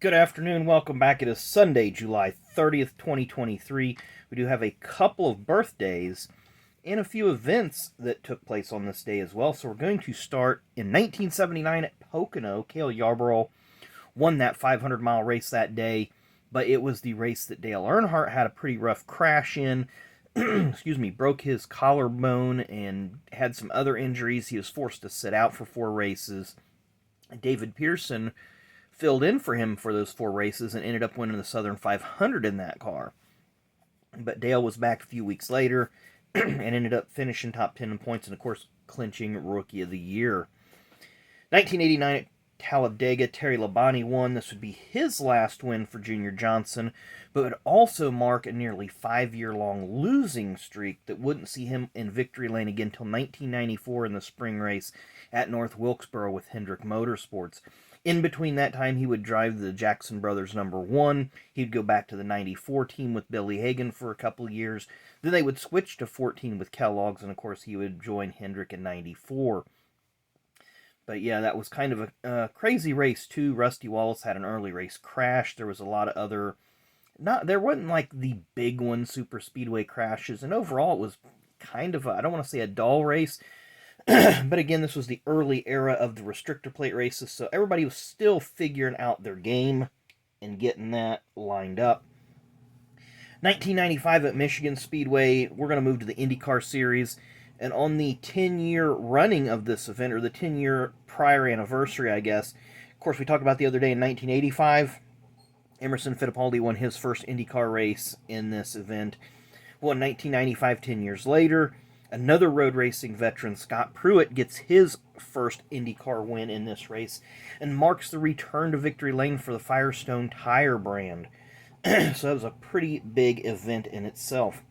Good afternoon. Welcome back. It is Sunday, July 30th, 2023. We do have a couple of birthdays and a few events that took place on this day as well. So we're going to start in 1979 at Pocono. Cale Yarborough won that 500-mile race that day, but it was the race that Dale Earnhardt had a pretty rough crash in. Excuse me, broke his collarbone and had some other injuries. He was forced to sit out for 4 races. David Pearson filled in for him for those 4 races and ended up winning the Southern 500 in that car. But Dale was back a few weeks later and ended up finishing top 10 in points and, of course, clinching Rookie of the Year. 1989 at Talladega, Terry Labonte won. This would be his last win for Junior Johnson, but would also mark a nearly 5-year-long losing streak that wouldn't see him in victory lane again until 1994 in the spring race at North Wilkesboro with Hendrick Motorsports. In between that time, he would drive the Jackson Brothers #1. He'd go back to the 94 team with Billy Hagan for a couple of years. Then they would switch to 14 with Kellogg's, and of course he would join Hendrick in 94. But yeah, that was kind of a crazy race too. Rusty Wallace had an early race crash. There was a lot of other, there wasn't like the big one, super speedway crashes, and overall it was kind of I don't want to say a dull race. But again, this was the early era of the restrictor plate races, so everybody was still figuring out their game and getting that lined up. 1995 at Michigan Speedway, we're going to move to the IndyCar Series, and on the 10-year running of this event, or the 10-year prior anniversary, I guess, of course, we talked about the other day in 1985, Emerson Fittipaldi won his first IndyCar race in this event. Well, in 1995, 10 years later, another road racing veteran, Scott Pruitt, gets his first IndyCar win in this race and marks the return to victory lane for the Firestone tire brand. So that was a pretty big event in itself.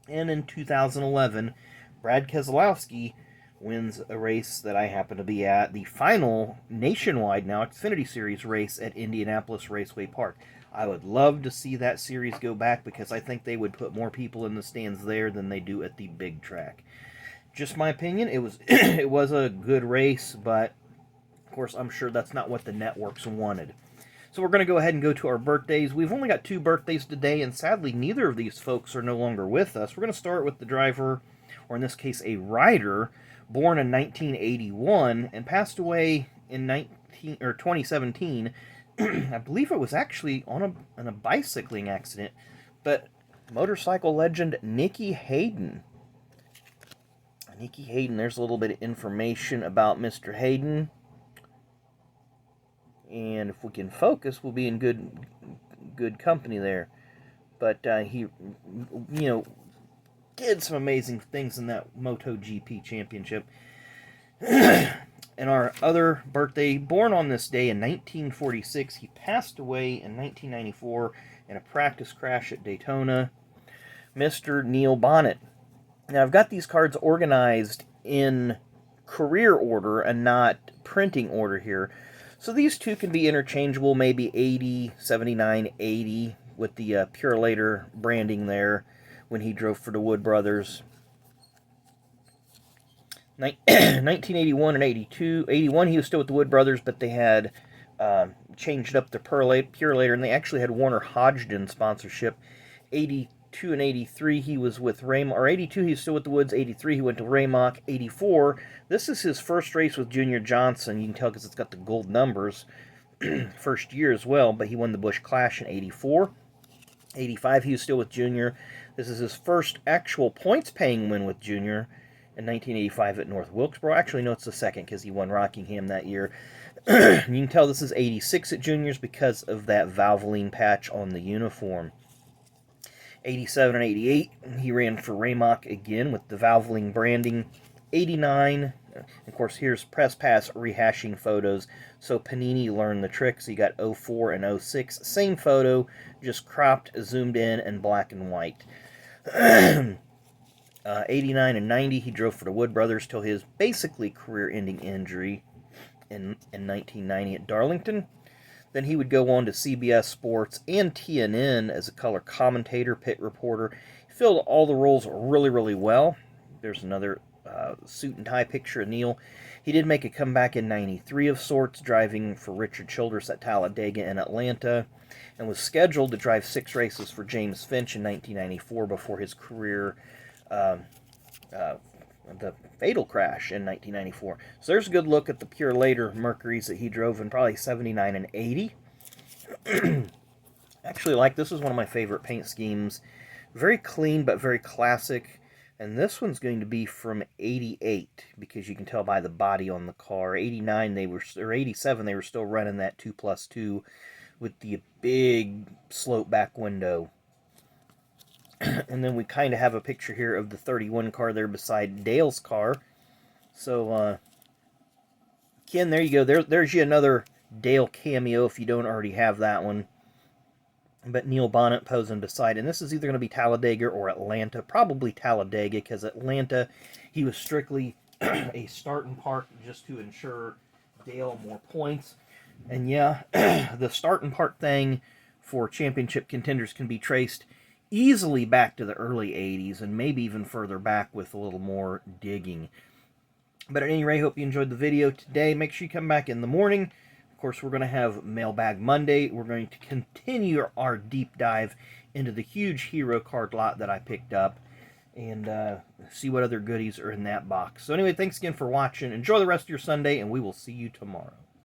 And in 2011, Brad Keselowski wins a race that I happen to be at, the final nationwide now Xfinity Series race at Indianapolis Raceway Park. I would love to see that series go back because I think they would put more people in the stands there than they do at the big track. Just my opinion. It was it was a good race, but of course I'm sure that's not what the networks wanted. So we're going to go ahead and go to our birthdays. We've only got 2 birthdays today, and sadly neither of these folks are no longer with us. We're going to start with the driver, or in this case a rider, born in 1981 and passed away in 2017. I believe it was actually on a bicycling accident, but motorcycle legend Nicky Hayden. Nicky Hayden, there's a little bit of information about Mr. Hayden. And if we can focus, we'll be in good company there. But he, did some amazing things in that MotoGP championship. And our other birthday, born on this day in 1946, he passed away in 1994 in a practice crash at Daytona, Mr. Neil Bonnett. Now, I've got these cards organized in career order and not printing order here. So these two can be interchangeable, maybe 80, 79, 80, with the Purelator branding there when he drove for the Wood Brothers. 1981 and 82. 81, he was still with the Wood Brothers, but they had changed up the Purelator, and they actually had Warner Hodgdon sponsorship. 82 and 83, he was with Raymock. Or 82, he was still with the Woods. 83, he went to Raymock. 84, this is his first race with Junior Johnson. You can tell because it's got the gold numbers. First year as well, but he won the Busch Clash in 84. 85, he was still with Junior. This is his first actual points-paying win with Junior in 1985 at North Wilkesboro. Actually, no, it's the second because he won Rockingham that year. You can tell this is 86 at Juniors because of that Valvoline patch on the uniform. 87 and 88, he ran for Raymock again with the Valvoline branding. 89, of course, here's Press Pass rehashing photos. So Panini learned the tricks. He got 04 and 06. Same photo, just cropped, zoomed in, and black and white. 89 and 90, he drove for the Wood Brothers till his basically career-ending injury in 1990 at Darlington. Then he would go on to CBS Sports and TNN as a color commentator, pit reporter. He filled all the roles really, really well. There's another suit and tie picture of Neil. He did make a comeback in '93 of sorts, driving for Richard Childress at Talladega and Atlanta, and was scheduled to drive 6 races for James Finch in 1994 before his career, uh, the fatal crash in 1994. So there's a good look at the pure later Mercuries that he drove in probably 79 and 80. Actually, this is one of my favorite paint schemes. Very clean, but very classic. And this one's going to be from 88, because you can tell by the body on the car. 89, or 87, they were still running that 2+2 with the big slope back window. And then we kind of have a picture here of the 31 car there beside Dale's car. So, Ken, there you go. There's you another Dale cameo if you don't already have that one. But Neil Bonnett posing beside. And this is either going to be Talladega or Atlanta. Probably Talladega, because Atlanta, he was strictly a start and park just to ensure Dale more points. And yeah, the start and park thing for championship contenders can be traced easily back to the early 80s, and maybe even further back with a little more digging. But at any rate, hope you enjoyed the video today. Make sure you come back in the morning. Of course, we're going to have Mailbag Monday. We're going to continue our deep dive into the huge hero card lot that I picked up, and see what other goodies are in that box. So anyway, thanks again for watching. Enjoy the rest of your Sunday, and we will see you tomorrow.